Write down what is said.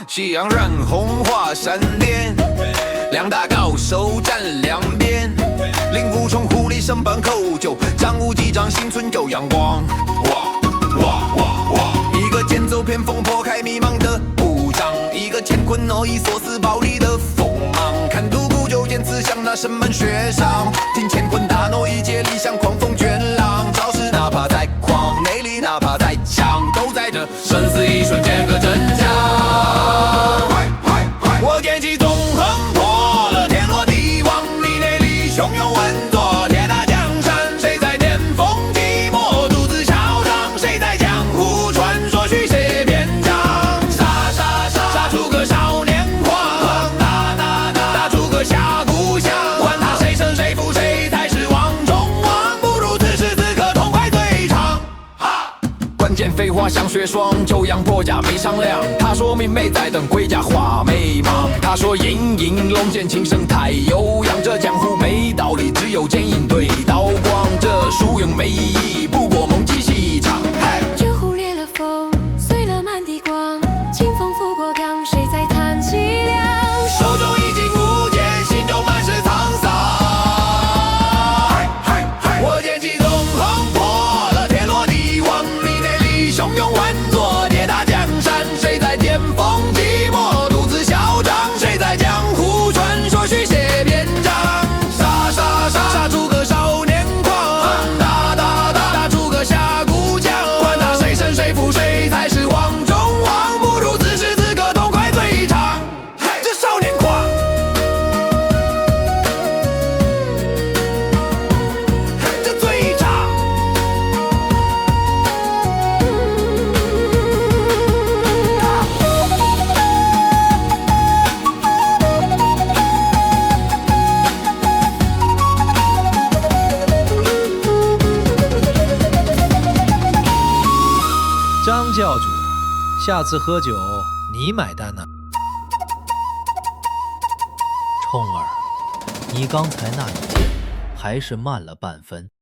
夕阳染红华山巅，两大高手站两边，令狐冲狐狸身板扣就张无忌掌心存有阳光。一个剑走偏锋破开迷茫的武障，一个乾坤挪移锁死暴力的锋芒。看独孤九剑刺向那神门雪上，听乾坤大挪移借力向狂风卷浪。招式哪怕再狂，内力哪怕再强，都在这生死一瞬间个真相。我剑气纵横破了天罗地网，你内力汹涌稳坐铁打江山。谁在巅峰寂寞独自嚣张？谁在江湖传说续写篇章？杀出个少年狂，打出个下故乡。管他谁胜谁负，谁才是王中王？不如此时此刻痛快最长。关键废话像雪霜，九阳破甲没商量。他说明媚在等盔甲画眉毛。他说隐隐龙剑琴声太悠扬，这江湖没道理，只有剑影对刀光。这输赢没意义，不过梦几细长。就忽略了风，碎了满地光。清风拂过岗，谁在叹凄凉？手中已经无剑，心中满是沧桑。我剑气纵横破了天罗地网，你内力汹涌稳坐铁打江山。谁在巅峰寂寞独自嚣张？谁在江湖传说续写篇章？杀出个少年狂，打出个下故乡。管他谁胜谁负，谁才是王中王？不如此时此刻痛快最长。这少年狂，这最长。张教主，下次喝酒你买单呢。冲儿，你刚才那一剑还是慢了半分。